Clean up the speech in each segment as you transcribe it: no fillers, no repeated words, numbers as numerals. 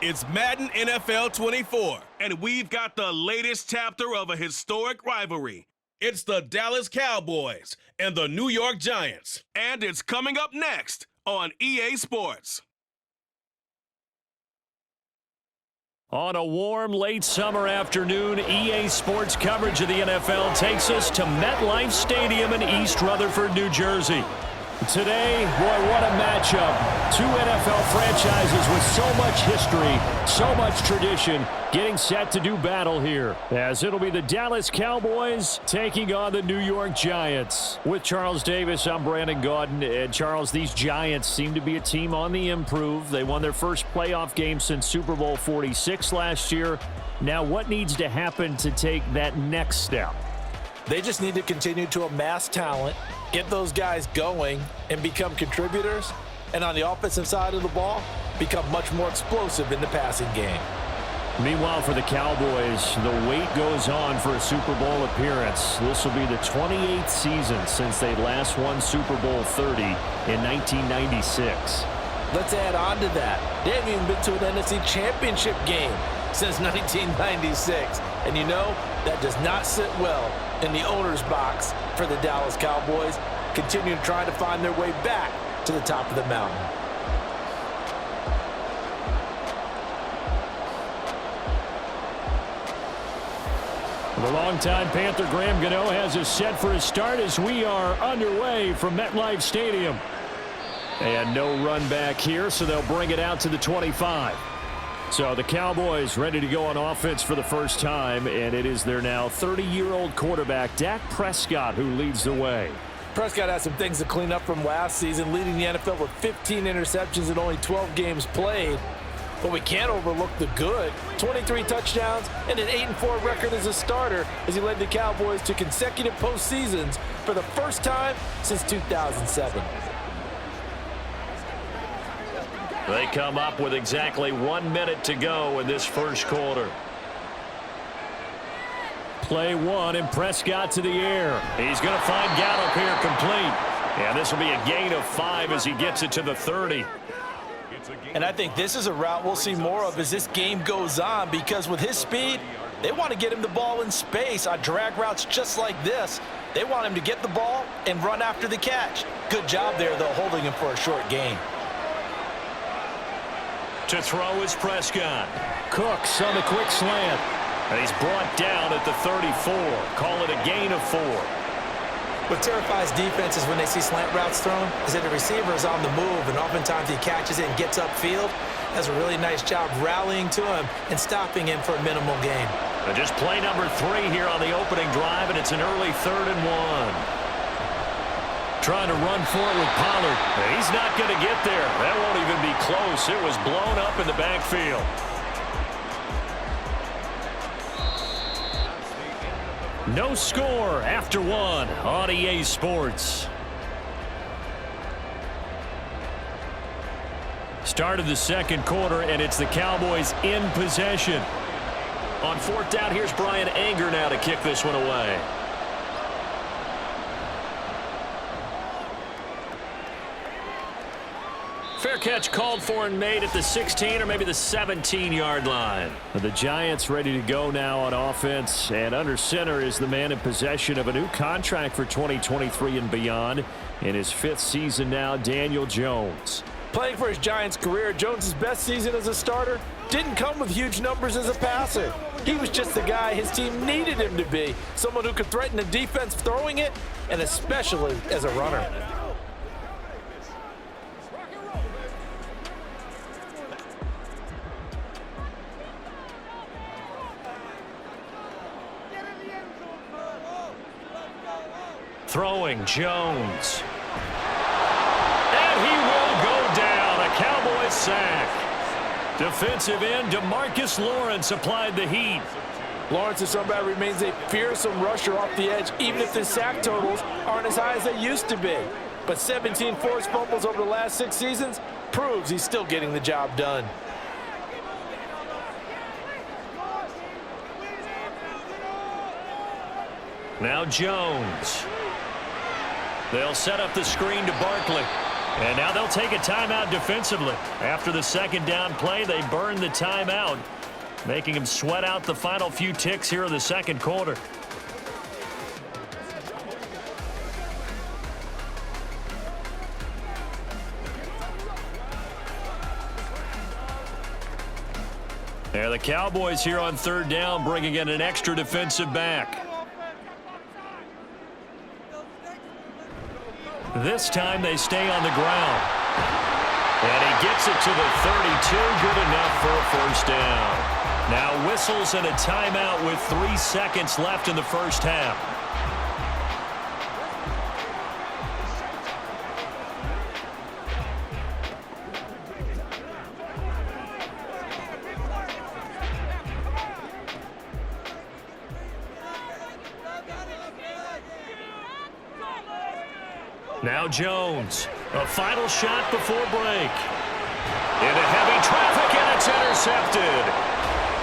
It's Madden NFL 24, and we've got the latest chapter of a historic rivalry. It's the Dallas Cowboys and the New York Giants, and it's coming up next on EA Sports. On a warm, late summer afternoon, EA Sports coverage of the NFL takes us to MetLife Stadium in East Rutherford, New Jersey. Today, boy, what a matchup. Two NFL franchises with so much history, so much tradition, getting set to do battle here, as it'll be the Dallas Cowboys taking on the New York Giants. With Charles Davis, I'm Brandon Gaudin. And Charles, these Giants seem to be a team on the improve. They won their first playoff game since Super Bowl 46 last year. Now, what needs to happen to take that next step? They just need to continue to amass talent, get those guys going, and become contributors. And on the offensive side of the ball, become much more explosive in the passing game. Meanwhile, for the Cowboys, the wait goes on for a Super Bowl appearance. This will be the 28th season since they last won Super Bowl 30 in 1996. Let's add on to that. They haven't even been to an NFC Championship game since 1996. And you know, that does not sit well in the owner's box for the Dallas Cowboys, continue to try to find their way back to the top of the mountain. The longtime Panther Graham Gano has us set for his start as we are underway from MetLife Stadium. And no run back here, so they'll bring it out to the 25. So the Cowboys ready to go on offense for the first time, and it is their now 30-year-old quarterback, Dak Prescott, who leads the way. Prescott has some things to clean up from last season, leading the NFL with 15 interceptions in only 12 games played. But we can't overlook the good. 23 touchdowns and an 8-4 record as a starter as he led the Cowboys to consecutive postseasons for the first time since 2007. They come up with exactly 1 minute to go in this first quarter. Play one, and Prescott to the air. He's going to find Gallup here complete. And this will be a gain of 5 as he gets it to the 30. And I think this is a route we'll see more of as this game goes on, because with his speed, they want to get him the ball in space on drag routes just like this. They want him to get the ball and run after the catch. Good job there, though, holding him for a short gain. To throw is Prescott. Cooks on the quick slant. And he's brought down at the 34. Call it a gain of 4. What terrifies defenses when they see slant routes thrown is that the receiver is on the move, and oftentimes he catches it and gets upfield. Does a really nice job rallying to him and stopping him for a minimal gain. And just play number 3 here on the opening drive, and it's an early 3rd and 1. Trying to run for it with Pollard. He's not going to get there. That won't even be close. It was blown up in the backfield. No score after 1 on EA Sports. Start of the second quarter, and it's the Cowboys in possession. On 4th down, here's Brian Anger now to kick this one away. Fair catch called for and made at the 16 or maybe the 17-yard line. The Giants ready to go now on offense, and under center is the man in possession of a new contract for 2023 and beyond. In his 5th season now, Daniel Jones. Playing for his Giants career, Jones' best season as a starter didn't come with huge numbers as a passer. He was just the guy his team needed him to be, someone who could threaten the defense throwing it, and especially as a runner. Throwing Jones. And he will go down. A Cowboys sack. Defensive end DeMarcus Lawrence applied the heat. Lawrence, as somebody, remains a fearsome rusher off the edge, even if the sack totals aren't as high as they used to be. But 17 forced fumbles over the last 6 seasons proves he's still getting the job done. Now Jones. They'll set up the screen to Barkley. And now they'll take a timeout defensively. After the second down play, they burn the timeout, making them sweat out the final few ticks here in the second quarter. Yeah, the Cowboys here on third down, bringing in an extra defensive back. This time they stay on the ground. And he gets it to the 32, good enough for a first down. Now whistles and a timeout with 3 seconds left in the first half. Now Jones, a final shot before break. Into heavy traffic, and it's intercepted.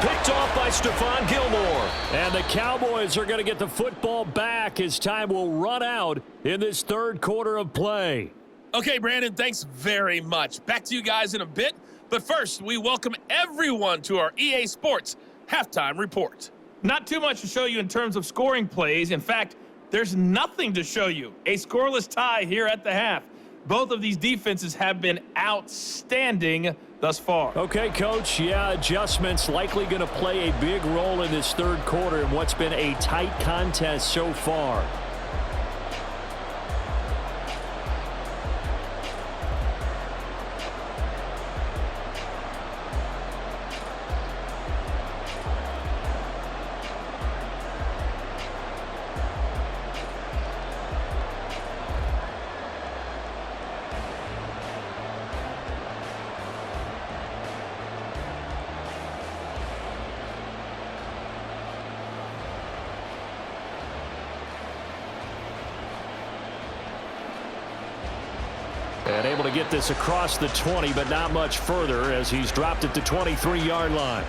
Picked off by Stephon Gilmore. And the Cowboys are going to get the football back as time will run out in this third quarter of play. Okay, Brandon, thanks very much. Back to you guys in a bit. But first, we welcome everyone to our EA Sports Halftime Report. Not too much to show you in terms of scoring plays. In fact, there's nothing to show you. A scoreless tie here at the half. Both of these defenses have been outstanding thus far. Okay, Coach. Yeah, adjustments likely going to play a big role in this third quarter in what's been a tight contest so far. And able to get this across the 20, but not much further as he's dropped it to 23-yard line.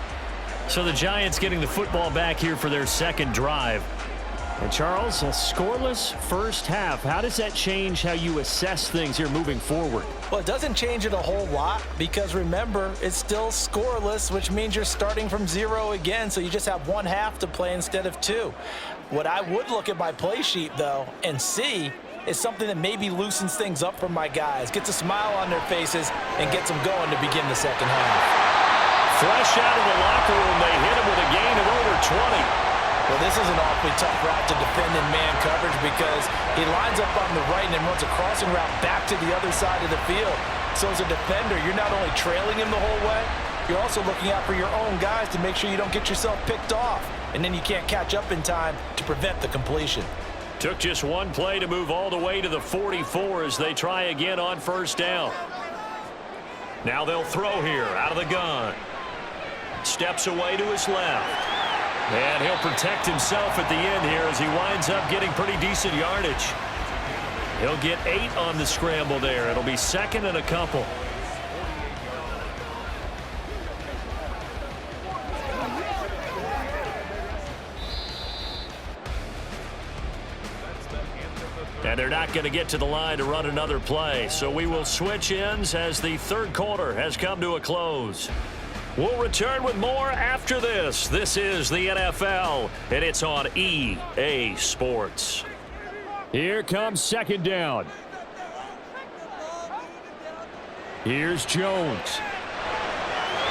So the Giants getting the football back here for their second drive. And Charles, a scoreless first half. How does that change how you assess things here moving forward? Well, it doesn't change it a whole lot because remember, it's still scoreless, which means you're starting from 0 again, so you just have one half to play instead of 2. What I would look at my play sheet, though, and see is something that maybe loosens things up for my guys, gets a smile on their faces, and gets them going to begin the second half. Fresh out of the locker room, they hit him with a gain of over 20. Well, this is an awfully tough route to defend in man coverage because he lines up on the right and then runs a crossing route back to the other side of the field. So as a defender, you're not only trailing him the whole way, you're also looking out for your own guys to make sure you don't get yourself picked off. And then you can't catch up in time to prevent the completion. Took just one play to move all the way to the 44 as they try again on first down. Now they'll throw here out of the gun. Steps away to his left. And he'll protect himself at the end here as he winds up getting pretty decent yardage. He'll get 8 on the scramble there. It'll be second and a couple. And they're not going to get to the line to run another play. So we will switch ends as the third quarter has come to a close. We'll return with more after this. This is the NFL, and it's on EA Sports. Here comes second down. Here's Jones.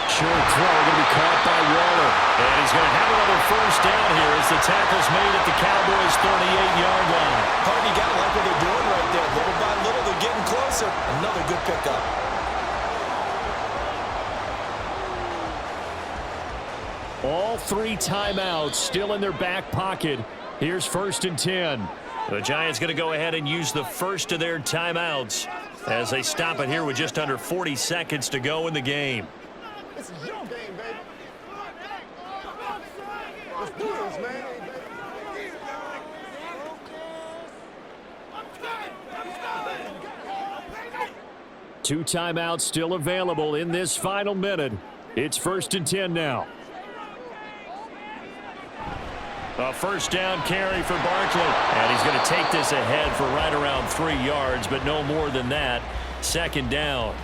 Short throw going to be caught by Waller. And he's going to have another first down here as the tackle's made at the Cowboys' 38-yard line. You got to like what they're doing right there. Little by little, they're getting closer. Another good pickup. All 3 timeouts still in their back pocket. Here's first and 10. The Giants going to go ahead and use the first of their timeouts as they stop it here with just under 40 seconds to go in the game. This is your game, baby. Let's do this, man. 2 timeouts still available in this final minute. It's first and 10 now. A first down carry for Barkley. And he's going to take this ahead for right around 3 yards, but no more than that. Second down.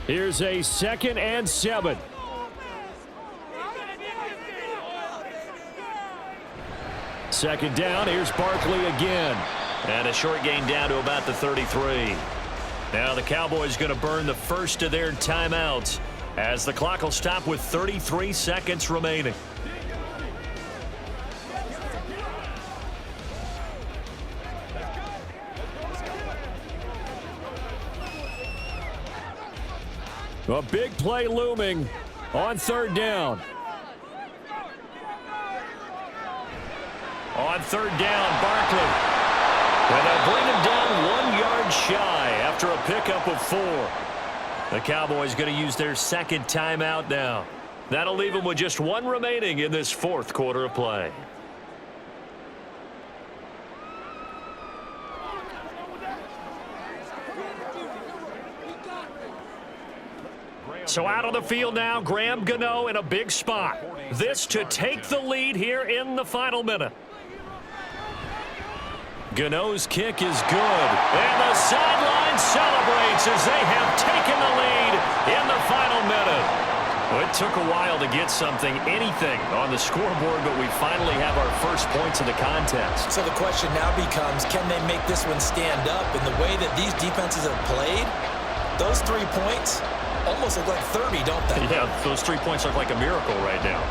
Here's a 2nd and 7. Second down, here's Barkley again. And a short gain down to about the 33. Now the Cowboys going to burn the first of their timeouts as the clock will stop with 33 seconds remaining. A big play looming on 3rd down. On 3rd down, Barkley. And they'll bring him down 1 yard shy after a pickup of 4. The Cowboys going to use their 2nd timeout now. That'll leave them with just 1 remaining in this 4th quarter of play. So out on the field now, Graham Gano in a big spot. This to take the lead here in the final minute. Gano's kick is good. And the sideline celebrates as they have taken the lead in the final minute. Well, it took a while to get anything on the scoreboard, but we finally have our first points of the contest. So the question now becomes, can they make this one stand up? In the way that these defenses have played, those 3 points almost look like 30, don't they? Yeah, those 3 points look like a miracle right now.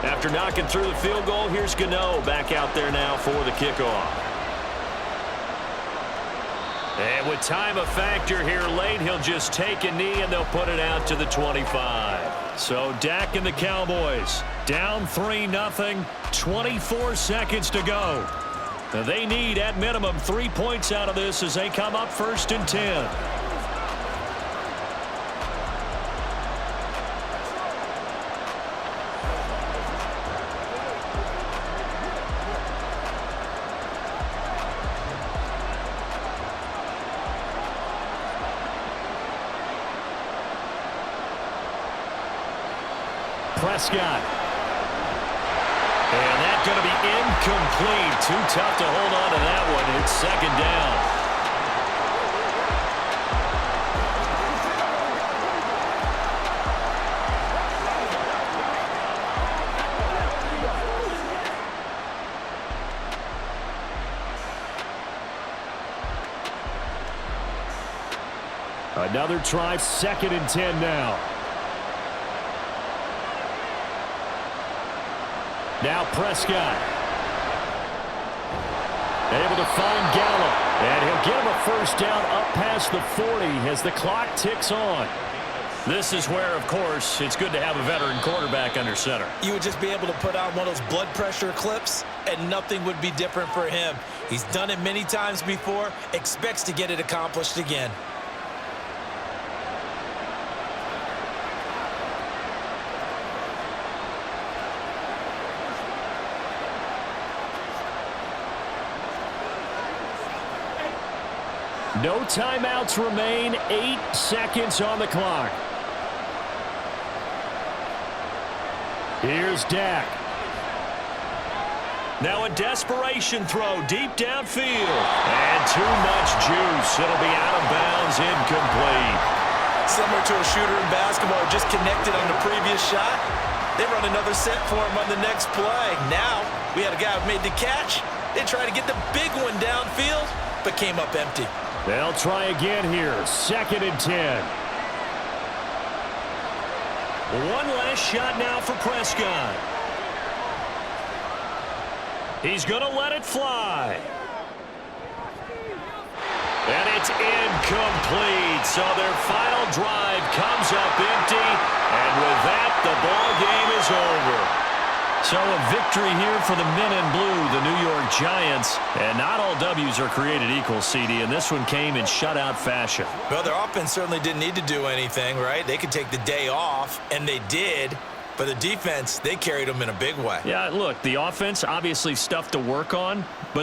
After knocking through the field goal, here's Gano back out there now for the kickoff. And with time a factor here late, he'll just take a knee and they'll put it out to the 25. So Dak and the Cowboys down 3-0, 24 seconds to go. Now they need at minimum 3 points out of this as they come up 1st and 10. Prescott. And that's going to be incomplete. Too tough to hold on to that one. It's 2nd down. Another try, 2nd and 10 now. Now Prescott. Able to find Gallup. And he'll get him a 1st down up past the 40 as the clock ticks on. This is where, of course, it's good to have a veteran quarterback under center. You would just be able to put on one of those blood pressure clips, and nothing would be different for him. He's done it many times before, expects to get it accomplished again. No timeouts remain. 8 seconds on the clock. Here's Dak. Now a desperation throw deep downfield. And too much juice. It'll be out of bounds, incomplete. Similar to a shooter in basketball, just connected on the previous shot. They run another set for him on the next play. Now we had a guy who made the catch. They tried to get the big one downfield, but came up empty. They'll try again here. 2nd and 10. One last shot now for Prescott. He's going to let it fly. And it's incomplete. So their final drive comes up empty. And with that, the ball game is over. So a victory here for the men in blue, the New York Giants. And not all W's are created equal, CD, and this one came in shutout fashion. Well, their offense certainly didn't need to do anything, right? They could take the day off, and they did. But the defense, they carried them in a big way. Yeah, look, the offense, obviously stuff to work on, but